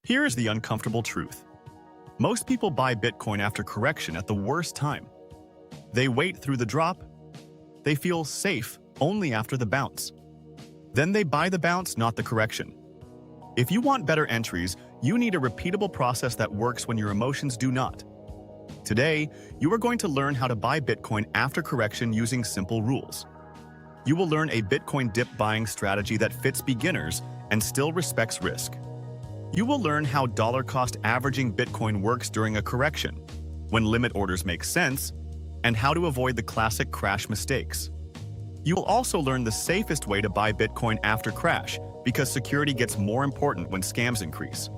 Here's the uncomfortable truth. Most people buy Bitcoin after correction at the worst time. They wait through the drop. They feel safe only after the bounce. Then they buy the bounce, not the correction. If you want better entries, you need a repeatable process that works when your emotions do not. Today, you are going to learn how to buy Bitcoin after correction using simple rules. You will learn a Bitcoin dip buying strategy that fits beginners and still respects risk. You will learn how dollar cost averaging Bitcoin works during a correction, when limit orders make sense, and how to avoid the classic crash mistakes. You will also learn the safest way to buy Bitcoin after crash, because security gets more important when scams increase.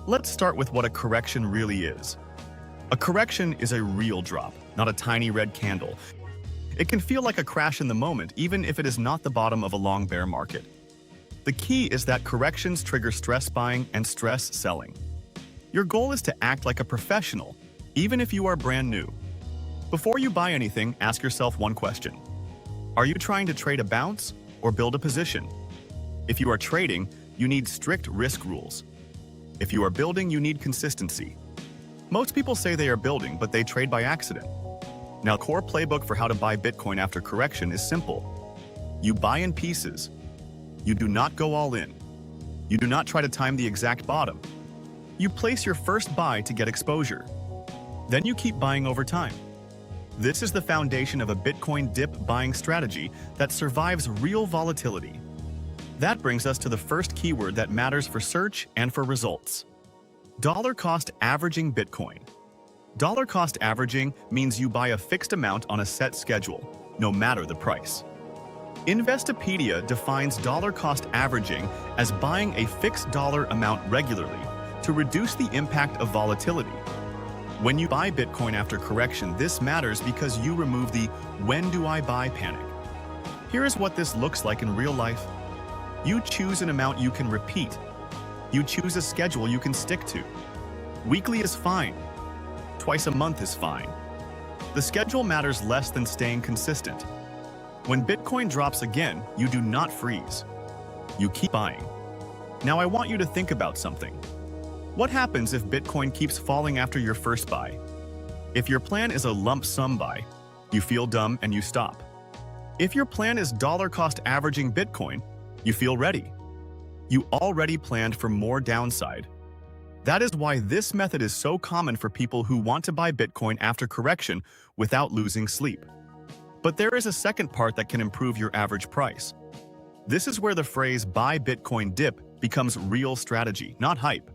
Let's start with what a correction really is. A correction is a real drop, not a tiny red candle. It can feel like a crash in the moment, even if it is not the bottom of a long bear market. The key is that corrections trigger stress buying and stress selling. Your goal is to act like a professional, even if you are brand new. Before you buy anything, ask yourself one question. Are you trying to trade a bounce or build a position? If you are trading, you need strict risk rules. If you are building, you need consistency. Most people say they are building, but they trade by accident. Now, core playbook for how to buy Bitcoin after correction is simple. You buy in pieces. You do not go all in. You do not try to time the exact bottom. You place your first buy to get exposure. Then you keep buying over time. This is the foundation of a Bitcoin dip buying strategy that survives real volatility. That brings us to the first keyword that matters for search and for results. Dollar cost averaging Bitcoin. Dollar cost averaging means you buy a fixed amount on a set schedule, no matter the price. Investopedia defines dollar cost averaging as buying a fixed dollar amount regularly to reduce the impact of volatility. When you buy Bitcoin after correction, this matters because you remove the "when do I buy" panic. Here is what this looks like in real life. You choose an amount you can repeat. You choose a schedule you can stick to. Weekly is fine. Twice a month is fine. The schedule matters less than staying consistent. When Bitcoin drops again, you do not freeze. You keep buying. Now I want you to think about something. What happens if Bitcoin keeps falling after your first buy? If your plan is a lump sum buy, you feel dumb and you stop. If your plan is dollar cost averaging Bitcoin, you feel ready. You already planned for more downside. That is why this method is so common for people who want to buy Bitcoin after correction without losing sleep. But there is a second part that can improve your average price. This is where the phrase "buy Bitcoin dip" becomes real strategy, not hype.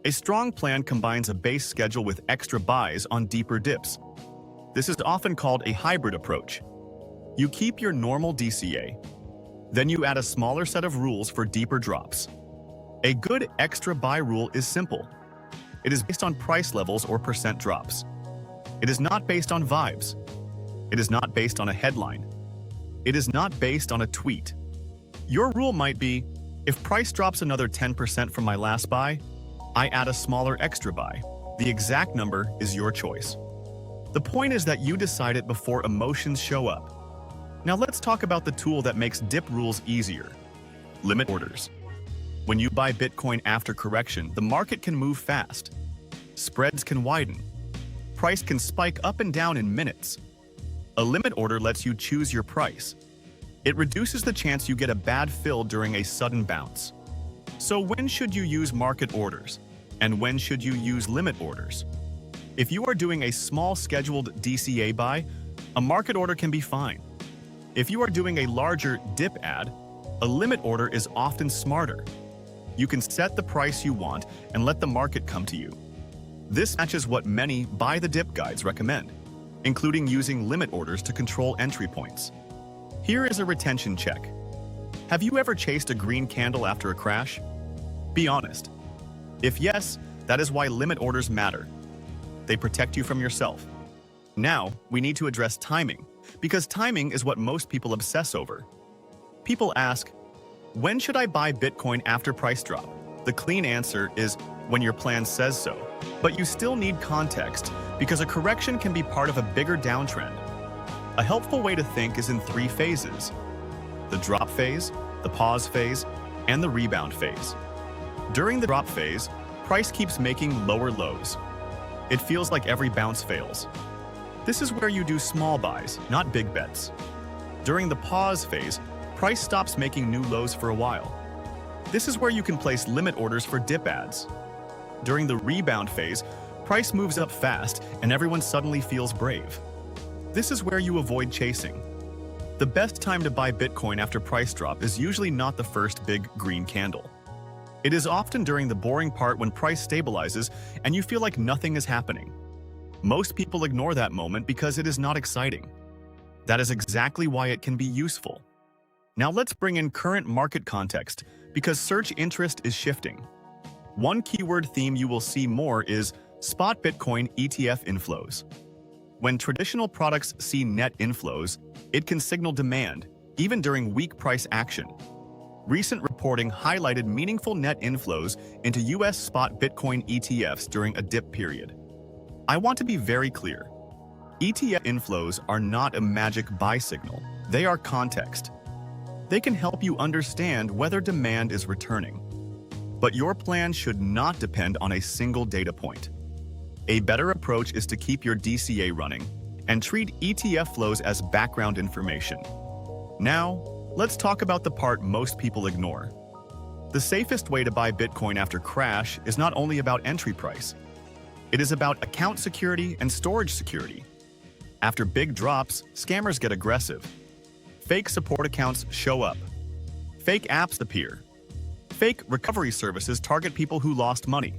A strong plan combines a base schedule with extra buys on deeper dips. This is often called a hybrid approach. You keep your normal DCA. Then you add a smaller set of rules for deeper drops. A good extra buy rule is simple. It is based on price levels or percent drops. It is not based on vibes. It is not based on a headline. It is not based on a tweet. Your rule might be, if price drops another 10% from my last buy, I add a smaller extra buy. The exact number is your choice. The point is that you decide it before emotions show up. Now let's talk about the tool that makes dip rules easier. Limit orders. When you buy Bitcoin after correction, the market can move fast. Spreads can widen. Price can spike up and down in minutes. A limit order lets you choose your price. It reduces the chance you get a bad fill during a sudden bounce. So when should you use market orders? And when should you use limit orders? If you are doing a small scheduled DCA buy, a market order can be fine. If you are doing a larger dip ad, a limit order is often smarter. You can set the price you want and let the market come to you. This matches what many buy the dip guides recommend, including using limit orders to control entry points. Here is a retention check. Have you ever chased a green candle after a crash? Be honest. If yes, that is why limit orders matter. They protect you from yourself. Now, we need to address timing, because timing is what most people obsess over. People ask, when should I buy Bitcoin after price drop? The clean answer is when your plan says so. But you still need context, because a correction can be part of a bigger downtrend. A helpful way to think is in 3 phases: the drop phase, the pause phase, and the rebound phase. During the drop phase, price keeps making lower lows. It feels like every bounce fails. This is where you do small buys, not big bets. During the pause phase, price stops making new lows for a while. This is where you can place limit orders for dip ads. During the rebound phase, price moves up fast and everyone suddenly feels brave. This is where you avoid chasing. The best time to buy Bitcoin after price drop is usually not the first big green candle. It is often during the boring part when price stabilizes and you feel like nothing is happening. Most people ignore that moment because it is not exciting. That is exactly why it can be useful. Now let's bring in current market context because search interest is shifting. One keyword theme you will see more is spot Bitcoin ETF inflows. When traditional products see net inflows, it can signal demand, even during weak price action. Recent reporting highlighted meaningful net inflows into US spot Bitcoin ETFs during a dip period. I want to be very clear. ETF inflows are not a magic buy signal. They are context. They can help you understand whether demand is returning. But your plan should not depend on a single data point. A better approach is to keep your DCA running and treat ETF flows as background information. Now, let's talk about the part most people ignore. The safest way to buy Bitcoin after crash is not only about entry price. It is about account security and storage security. After big drops, scammers get aggressive. Fake support accounts show up. Fake apps appear. Fake recovery services target people who lost money.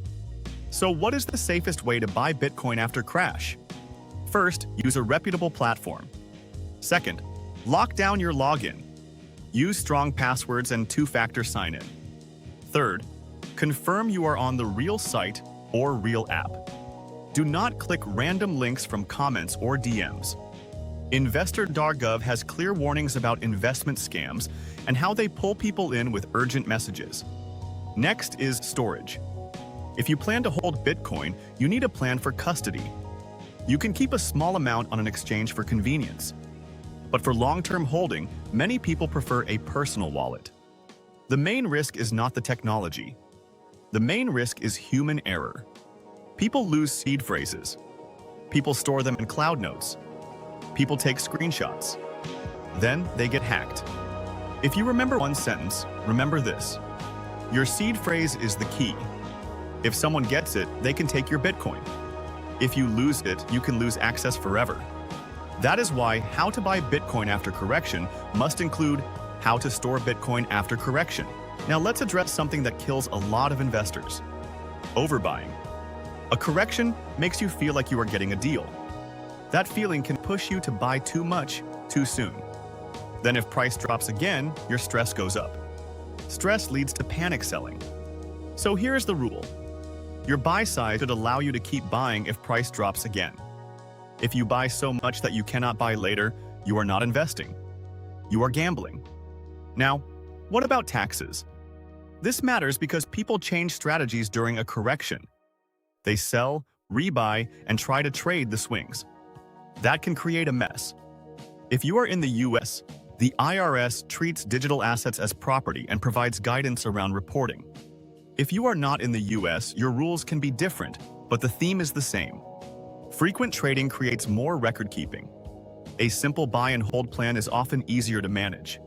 So what is the safest way to buy Bitcoin after crash? First, use a reputable platform. Second, lock down your login. Use strong passwords and two-factor sign-in. Third, confirm you are on the real site or real app. Do not click random links from comments or DMs. Investor.gov has clear warnings about investment scams and how they pull people in with urgent messages. Next is storage. If you plan to hold Bitcoin, you need a plan for custody. You can keep a small amount on an exchange for convenience. But for long-term holding, many people prefer a personal wallet. The main risk is not the technology. The main risk is human error. People lose seed phrases. People store them in cloud notes. People take screenshots. Then they get hacked. If you remember one sentence, remember this. Your seed phrase is the key. If someone gets it, they can take your Bitcoin. If you lose it, you can lose access forever. That is why how to buy Bitcoin after correction must include how to store Bitcoin after correction. Now let's address something that kills a lot of investors. Overbuying. A correction makes you feel like you are getting a deal. That feeling can push you to buy too much, too soon. Then if price drops again, your stress goes up. Stress leads to panic selling. So here's the rule. Your buy size should allow you to keep buying if price drops again. If you buy so much that you cannot buy later, you are not investing. You are gambling. Now, what about taxes? This matters because people change strategies during a correction. They sell, rebuy, and try to trade the swings. That can create a mess. If you are in the US, the IRS treats digital assets as property and provides guidance around reporting. If you are not in the US, your rules can be different, but the theme is the same. Frequent trading creates more record keeping. A simple buy and hold plan is often easier to manage.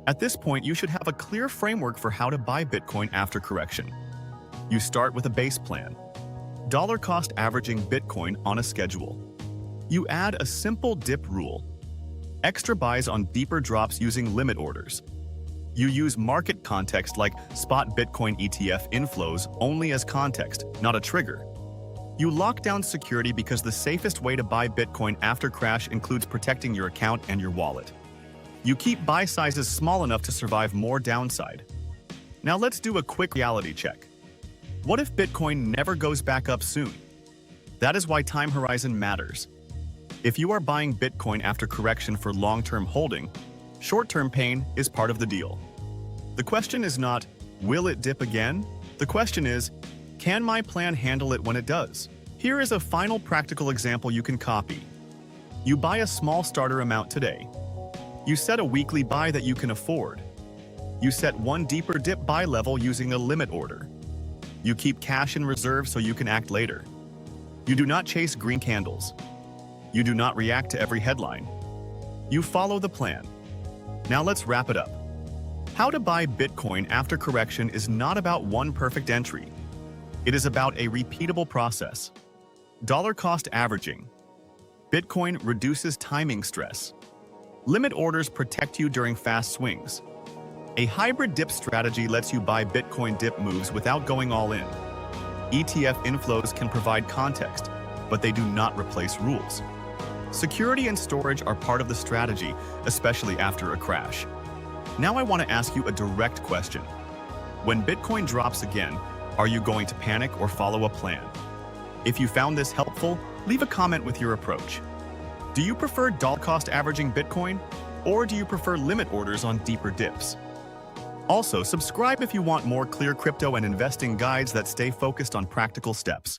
At this point, you should have a clear framework for how to buy Bitcoin after correction. You start with a base plan. Dollar cost averaging Bitcoin on a schedule. You add a simple dip rule. Extra buys on deeper drops using limit orders. You use market context like spot Bitcoin ETF inflows only as context, not a trigger. You lock down security because the safest way to buy Bitcoin after crash includes protecting your account and your wallet. You keep buy sizes small enough to survive more downside. Now let's do a quick reality check. What if Bitcoin never goes back up soon? That is why time horizon matters. If you are buying Bitcoin after correction for long-term holding, short-term pain is part of the deal. The question is not, will it dip again? The question is, can my plan handle it when it does? Here is a final practical example you can copy. You buy a small starter amount today. You set a weekly buy that you can afford. You set one deeper dip buy level using a limit order. You keep cash in reserve so you can act later. You do not chase green candles. You do not react to every headline. You follow the plan. Now let's wrap it up. How to buy Bitcoin after correction is not about one perfect entry. It is about a repeatable process. Dollar cost averaging. Bitcoin reduces timing stress. Limit orders protect you during fast swings. A hybrid dip strategy lets you buy Bitcoin dip moves without going all in. ETF inflows can provide context, but they do not replace rules. Security and storage are part of the strategy, especially after a crash. Now I want to ask you a direct question. When Bitcoin drops again, are you going to panic or follow a plan? If you found this helpful, leave a comment with your approach. Do you prefer dollar cost averaging Bitcoin, or do you prefer limit orders on deeper dips? Also, subscribe if you want more clear crypto and investing guides that stay focused on practical steps.